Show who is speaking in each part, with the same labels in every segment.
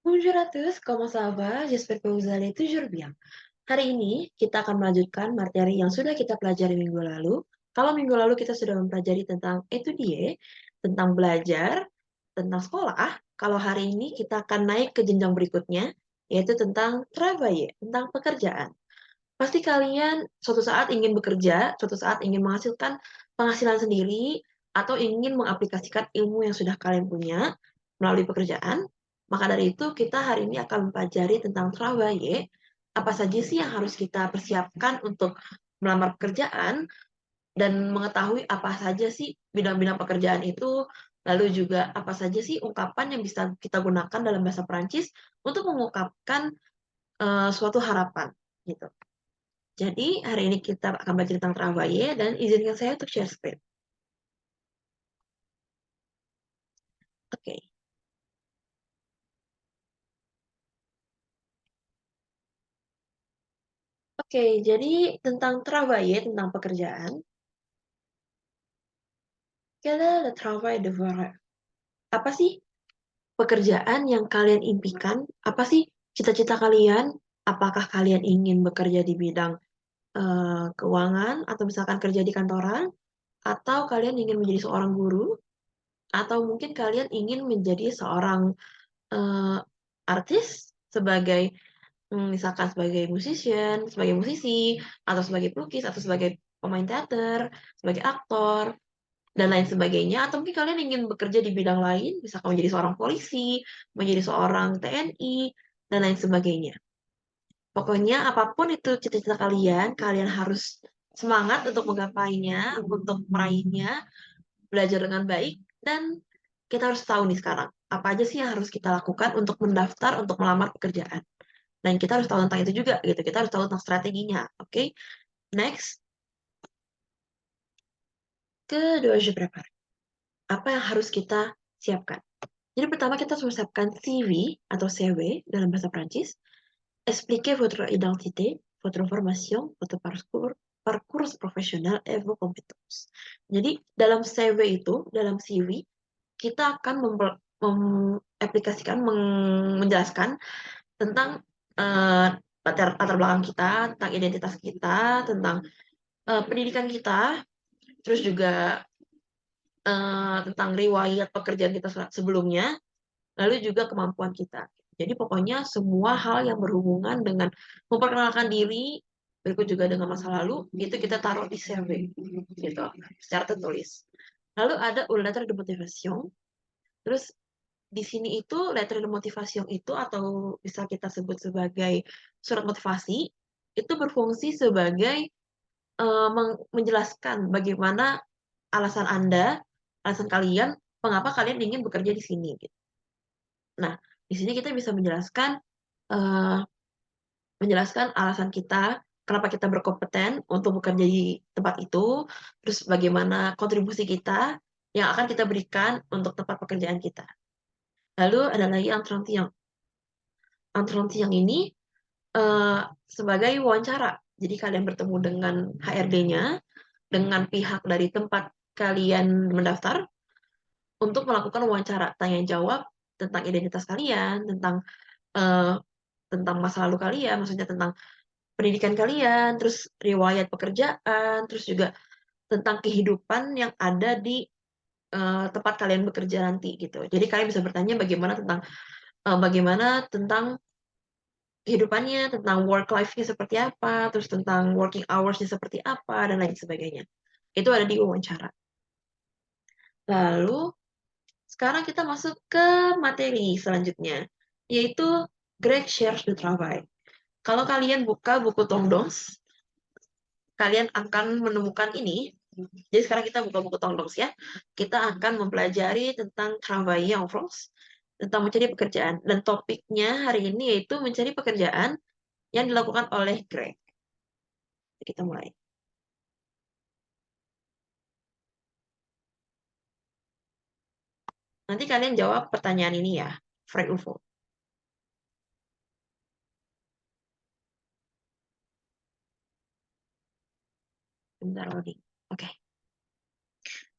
Speaker 1: Bonjour à tous, comment ça va? J'espère que vous allez toujours bien. Hari ini kita akan melanjutkan materi yang sudah kita pelajari minggu lalu. Kalau minggu lalu kita sudah mempelajari tentang étudier, tentang belajar, tentang sekolah, kalau hari ini kita akan naik ke jenjang berikutnya, yaitu tentang travailler, tentang pekerjaan. Pasti kalian suatu saat ingin bekerja, suatu saat ingin menghasilkan penghasilan sendiri, atau ingin mengaplikasikan ilmu yang sudah kalian punya melalui pekerjaan. Maka dari itu, kita hari ini akan mempelajari tentang travailler, apa saja sih yang harus kita persiapkan untuk melamar pekerjaan, dan mengetahui apa saja sih bidang-bidang pekerjaan itu, lalu juga apa saja sih ungkapan yang bisa kita gunakan dalam bahasa Perancis untuk mengungkapkan suatu harapan, gitu. Jadi, hari ini kita akan belajar tentang Travailler dan izinkan saya untuk share screen. Oke. Oke, jadi tentang Travailler, tentang pekerjaan. Quel est le travail de vos rêves? Apa sih pekerjaan yang kalian impikan? Apa sih cita-cita kalian? Apakah kalian ingin bekerja di bidang keuangan atau misalkan kerja di kantoran? Atau kalian ingin menjadi seorang guru? Atau mungkin kalian ingin menjadi seorang eee, artis sebagai misalkan sebagai musician, sebagai musisi, atau sebagai pelukis, atau sebagai pemain teater, sebagai aktor, dan lain sebagainya. Atau mungkin kalian ingin bekerja di bidang lain, misalkan menjadi seorang polisi, menjadi seorang TNI, dan lain sebagainya. Pokoknya apapun itu cita-cita kalian, kalian harus semangat untuk menggapainya, untuk meraihnya, belajar dengan baik, dan kita harus tahu nih sekarang, apa aja sih yang harus kita lakukan untuk mendaftar, untuk melamar pekerjaan. Dan kita harus tahu tentang itu juga gitu, kita harus tahu tentang strateginya, oke? Next, kedua je prepare. Apa yang harus kita siapkan? Jadi pertama kita harus siapkan CV atau CV dalam bahasa Prancis. Expliquez votre identité, votre formation, votre parcours professionnel et vos compétences. Jadi dalam CV itu, dalam CV, kita akan menjelaskan tentang latar belakang kita, tentang identitas kita, tentang pendidikan kita, terus juga tentang riwayat pekerjaan kita sebelumnya, lalu juga kemampuan kita. Jadi pokoknya semua hal yang berhubungan dengan memperkenalkan diri, berikut juga dengan masa lalu, itu kita taruh di CV, gitu, secara tertulis. Lalu ada letter de motivation, terus di sini itu letter de motivation itu atau bisa kita sebut sebagai surat motivasi, itu berfungsi sebagai menjelaskan bagaimana alasan Anda, alasan kalian, mengapa kalian ingin bekerja di sini, gitu. Nah, di sini kita bisa eee, menjelaskan alasan kita, kenapa kita berkompeten untuk bekerja di tempat itu, terus bagaimana kontribusi kita yang akan kita berikan untuk tempat pekerjaan kita. Lalu ada lagi entretien. Entretien ini, eee, sebagai wawancara. Jadi kalian bertemu dengan HRD-nya, dengan pihak dari tempat kalian mendaftar, untuk melakukan wawancara, tanya jawab tentang identitas kalian, eee, tentang masa lalu kalian, maksudnya tentang pendidikan kalian, terus riwayat pekerjaan, terus juga tentang kehidupan yang ada di, tempat kalian bekerja nanti, gitu. Jadi kalian bisa bertanya bagaimana tentang kehidupannya, tentang work life-nya seperti apa, terus tentang working hours-nya seperti apa, dan lain sebagainya. Itu ada di wawancara. Lalu sekarang kita masuk ke materi selanjutnya, yaitu Greg Shares the Travail. Kalau kalian buka buku Tongdons, kalian akan menemukan ini. Jadi sekarang kita buka buku Tongdons ya. Kita akan mempelajari tentang Travail en France, tentang mencari pekerjaan. Dan topiknya hari ini yaitu mencari pekerjaan yang dilakukan oleh Greg. Kita mulai. Nanti kalian jawab pertanyaan ini ya, Vrai ou faux. Bentar loading. Oke.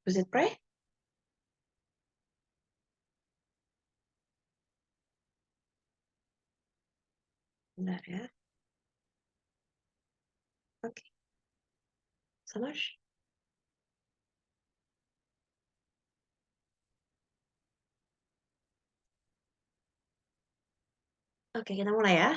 Speaker 1: Vous êtes prêts? Oke. Bentar ya. Oke, ça marche? Oke, kita mulai ya.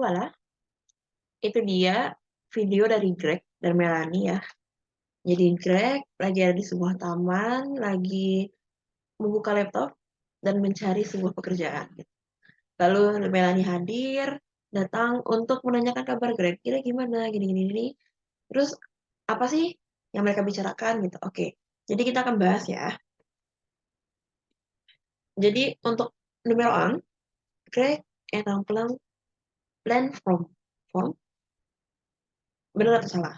Speaker 1: Voilà. Itu dia video dari Greg dan Melanie ya. Jadi Greg lagi ada di sebuah taman, lagi membuka laptop dan mencari sebuah pekerjaan. Lalu Melanie hadir, datang untuk menanyakan kabar Greg, kira gimana, gini-gini. Gini. Terus apa sih yang mereka bicarakan gitu? Oke, jadi kita akan bahas ya. Jadi untuk numero un, Greg est en plan from, benar atau salah?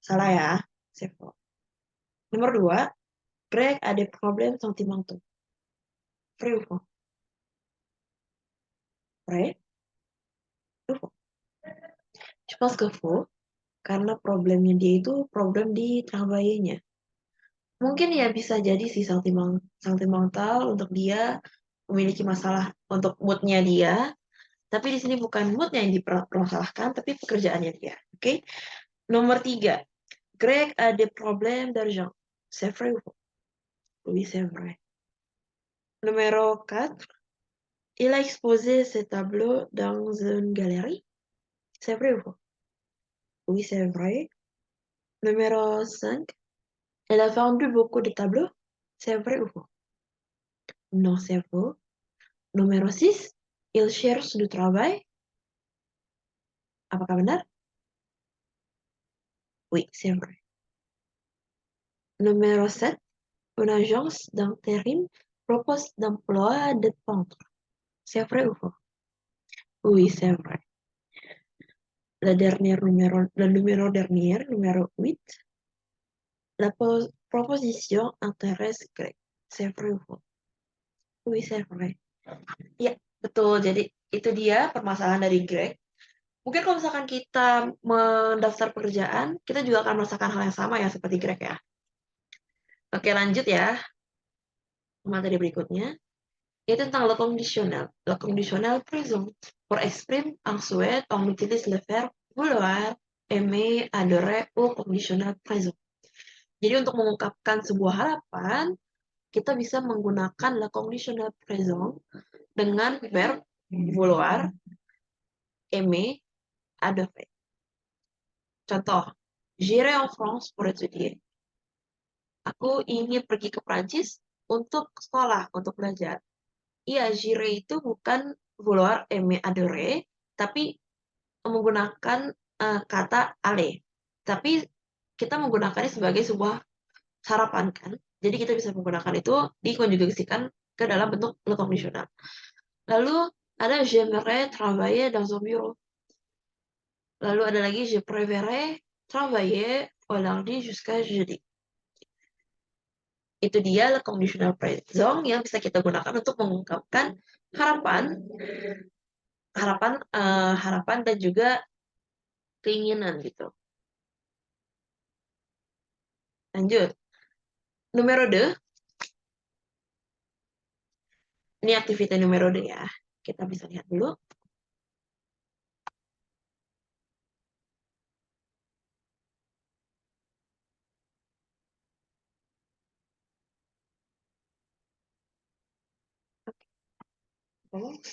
Speaker 1: Salah ya, c'est faux. Nomor dua, Greg a des problèmes sentimentaux. Vrai ou faux? Vrai ou faux? Je pense que faux, karena problemnya dia itu problem di travailnya. Mungkin ya bisa jadi sih sentimental untuk dia memiliki masalah untuk moodnya dia, tapi di sini bukan moodnya yang dipermasalahkan, tapi pekerjaannya dia. Oke? Nomor tiga, Greg a des problèmes d'argent. C'est vrai ou faux? Oui, c'est vrai. Numéro 4, il a exposé ses tableaux dans une galerie. C'est vrai ou faux? Oui, c'est vrai. Numéro 5, elle a vendu beaucoup de tableaux. C'est vrai ou faux? Non, c'est faux. Numéro 6, il cherche du travail. Apakah benar? Oui, c'est vrai. Numéro 7, une agence d'intérim propose d'emploi de peintre. C'est vrai ou faux? Oui, c'est vrai. Le numéro dernier, numéro 8, la proposition intéresse Greg. C'est vrai ou faux? Oui, c'est vrai. Iya, betul. Jadi itu dia permasalahan dari Greg. Mungkin kalau misalkan kita mendaftar pekerjaan, kita juga akan merasakan hal yang sama ya seperti Greg ya. Oke, lanjut ya. Materi berikutnya, yaitu tentang le conditionnel. Le conditionnel présent pour exprimer un souhait, on utilise le verbe vouloir, aimer, adorer, ou conditionnel présent. Jadi untuk mengungkapkan sebuah harapan, kita bisa menggunakan le conditionnel présent dengan verb vouloir, aimer, adorer. Contoh, j'irai en France pour étudier. Aku ingin pergi ke Prancis untuk sekolah, untuk belajar. Iya, j'irai itu bukan vouloir, aimer, adorer, tapi menggunakan kata aller. Tapi kita menggunakannya sebagai sebuah harapan kan. Jadi kita bisa menggunakan itu dikonjugasikan ke dalam bentuk le conditional. Lalu ada j'aimerais travailler dans un bureau. Lalu ada lagi je préférerais travailler au lundi jusqu'à jeudi. Itu dia le conditional present yang bisa kita gunakan untuk mengungkapkan harapan, harapan dan juga keinginan gitu. Lanjut. Numero 2, ini aktiviti numero 2 ya. Kita bisa lihat dulu. Oke.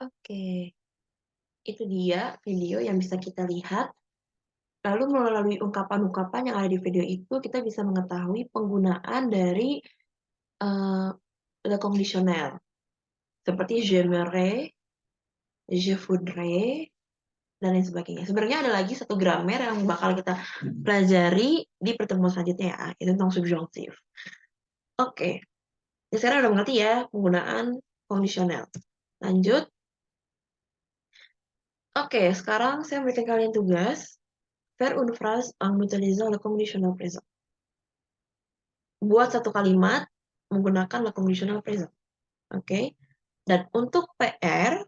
Speaker 1: Oke, itu dia video yang bisa kita lihat. Lalu melalui ungkapan-ungkapan yang ada di video itu, kita bisa mengetahui penggunaan dari le conditionnel. Seperti j'aimerais, je voudrais, dan lain sebagainya. Sebenarnya ada lagi satu grammar yang bakal kita pelajari di pertemuan selanjutnya ya, itu tentang subjunctif. Oke, ya sekarang udah mengerti ya penggunaan conditional. Lanjut. Oke, sekarang saya memberikan kalian tugas faire une phrase en utilisant le conditional present. Buat satu kalimat menggunakan le conditional present. Oke. Dan untuk PR,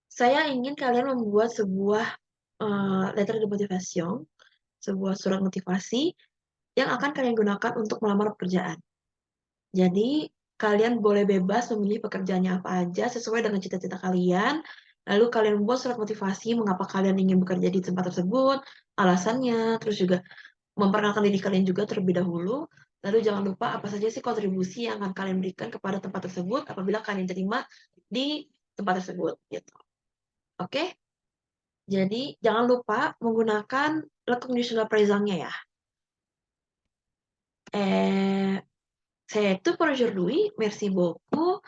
Speaker 1: saya ingin kalian membuat sebuah letter de motivation, sebuah surat motivasi yang akan kalian gunakan untuk melamar pekerjaan. Jadi, kalian boleh bebas memilih pekerjaannya apa aja sesuai dengan cita-cita kalian. Lalu kalian buat surat motivasi mengapa kalian ingin bekerja di tempat tersebut, alasannya, terus juga memperkenalkan diri kalian juga terlebih dahulu. Lalu jangan lupa apa saja sih kontribusi yang akan kalian berikan kepada tempat tersebut apabila kalian terima di tempat tersebut, gitu. Oke? Jadi, jangan lupa menggunakan le conditional present-nya ya. C'est tout pour aujourd'hui. Merci beaucoup.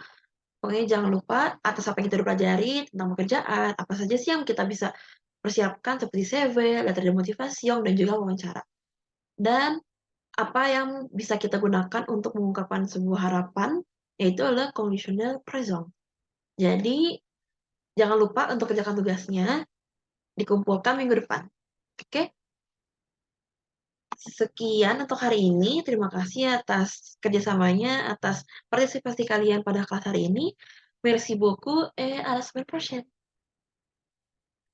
Speaker 1: Pokoknya jangan lupa atas apa yang kita udah pelajari tentang pekerjaan, apa saja sih yang kita bisa persiapkan seperti CV, letter de motivation, dan juga wawancara. Dan apa yang bisa kita gunakan untuk mengungkapkan sebuah harapan, yaitu adalah conditional present. Jadi, jangan lupa untuk kerjakan tugasnya, dikumpulkan minggu depan. Oke? Sekian untuk hari ini. Terima kasih atas kerjasamanya, atas partisipasi kalian pada kelas hari ini. Merci beaucoup et à la semaine prochaine.